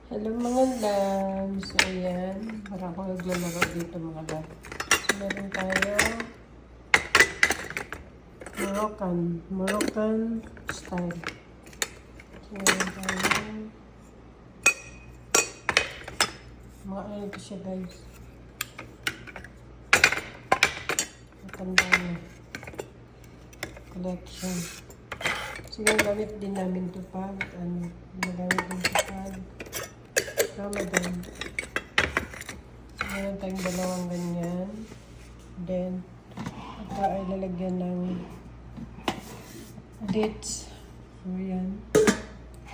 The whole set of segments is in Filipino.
Hello mga loves. So, ayan. Para ako naglalaro dito mga loves. So, meron tayo Moroccan style. So, meron tayo mga ano ito siya guys. Matanda na. Collection. So, gamit din namin ito pag ginagamit din ito pag Ramadan. Meron tayong dalawang ganyan. Then, ito ay lalagyan ng dates. So, yan.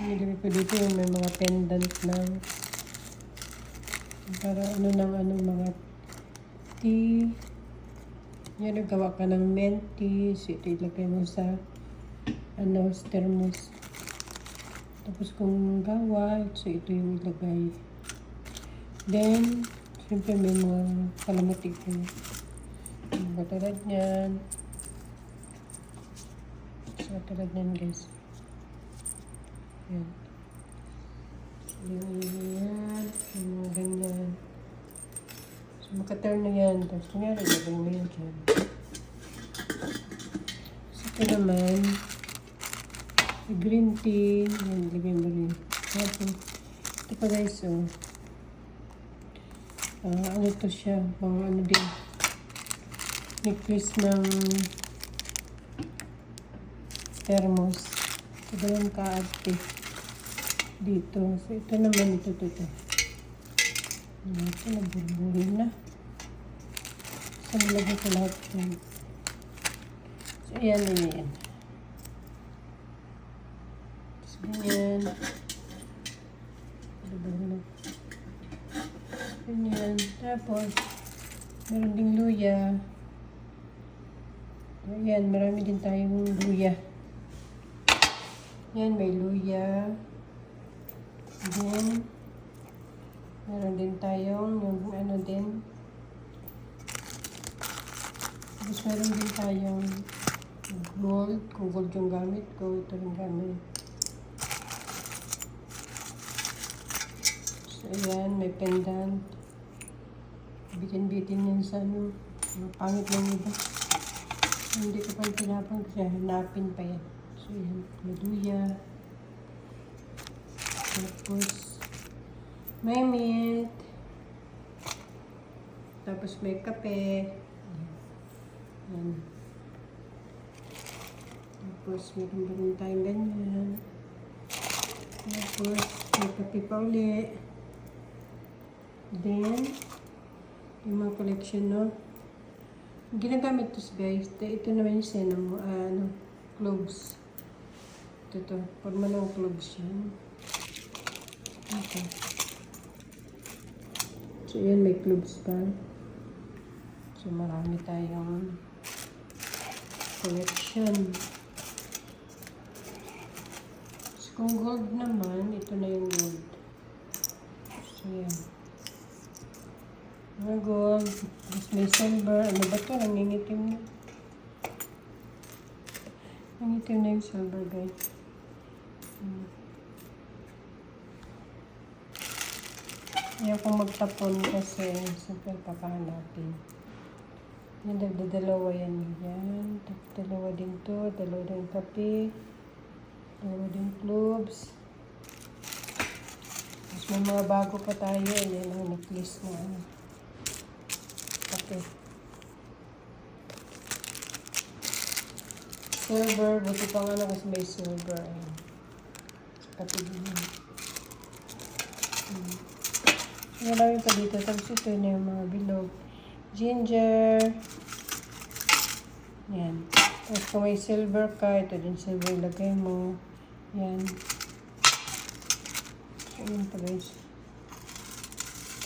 Nilagay ko dito yung may mga pendant ng para mga tea. Yan, nagawa ka ng mint tea. So, ito ilagay mo sa thermos. Tapos kung gawa, so ito yung ilagay. Then, siyempre may mga kalamuti ko. Yung katulad niyan. So, katulad niyan guys. Yan. Yan. Yung mga ganyan. So, makaturn na yan. Tapos, kunyari, ilagay mo yan dyan. So, ito naman, green tea. Yan, ilagay mo rin. Tapos, ito pa guys, so, ano to siya, mga ano din, necklace ng thermos. So, ganun ka-arte dito. So, ito naman, ito. Ito, nabulbuhin na. So, nilagay ko lahat yan. So, ayan. So, ganyan. Ganyan. Tapos, meron ding luya. Ayan, marami din tayong luya. Yan, may luya. Then, meron din tayong yung ano din. Tapos, meron din tayong gold. Kung gold yung gamit ko, ito rin gamit. So, ayan, may pendant. Bitin-bitin yan sa ano. Pangit lang iba. Hindi ko pa pinapang kasi hanapin pa yan. So, yan. Maduya. Tapos, may meat. Tapos, may kape. Yan. Tapos, meron pa rin tayong ganyan. Tapos, may kape pa uli. Then, yung mga collection, no? Ginagamit to guys. Ito naman yung cinnamon, cloves. Ito. Forma ng cloves yan. Okay. So, yan. May cloves pa. So, marami tayong collection. So, kung gold naman, ito na yung gold. So, yan. Mga gold. Tapos may silver. Ano ba ito? Nangingitim na. Nangingitim na yung silver, guys. Ayaw kong magtapon kasi super papahanapin. Yan, dalawa yan. Yan. Dalawa din to. Dalawa din kape. Dalawa din cloves. Tapos may mga bago pa tayo. Yan ang necklace na kape. Silver. Buti pa nga na kasi may silver. Kape din. Marami pa dito. Tapos ito na yung mga bilog. Ginger. Yan. Tapos kung may silver ka, ito din silver ilagay mo. Yan. So, yun pa guys.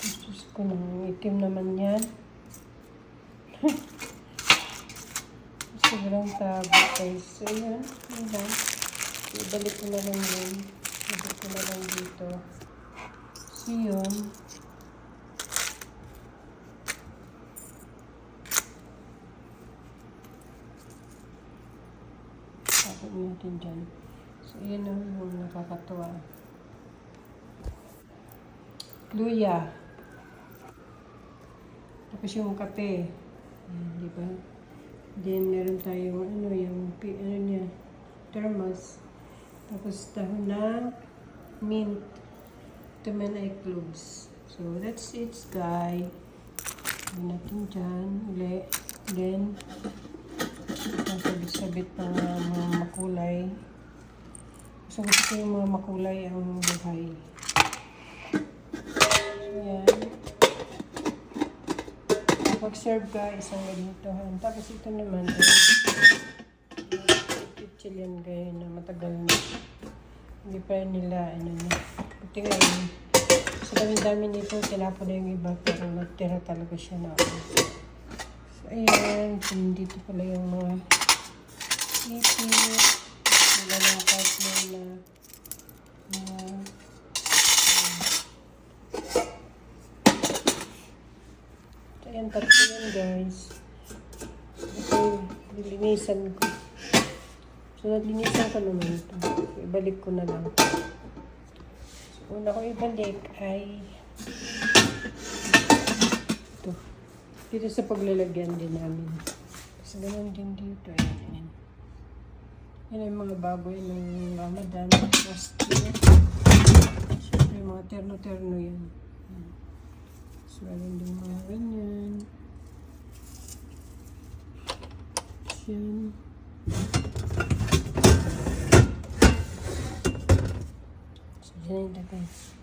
Tapos ko na. Itim naman yan. Sobrang tabo guys. So, yan. Yan lang. Ibalik ko na lang yun. Ibalik ko na lang dito. So, yun. Tapos natin dyan. So, yun yung nakakatuwa. luya. Tapos yung kape. Ayan, di ba? Then, meron tayong ano niya, thermos. Tapos dahon ng mint. Ito man ay cloves. So, that's it, guys. Ayan natin dyan. Uli. Then, sabit-sabit ng mga makulay. So, gusto ko yung mga makulay ang buhay. Ayan. Pag-serve ka, isang ganitohan. Tapos ito naman, Chilean guy na matagal na. Hindi pa nila, buti nga yun. Sa dami-dami nito, tinapon na yung iba, pero nagtira talaga siya na. So, ayan. Dito pala yung mga ipit. Wala ng partner na ayan, tatlo yan, guys. Ito, nilinisan ko. So, naglinisan ko naman ito. Ibalik ko na lang. So, una ko ibalik ay ito. Dito sa paglalagyan din namin. Kasi ganun din dito. Ayan. Yan ay mga baboy ng Ramadan. Siyempre, yung mga terno-terno yan. So, meron din mga ganyan. Yan. So, dyan yung guys.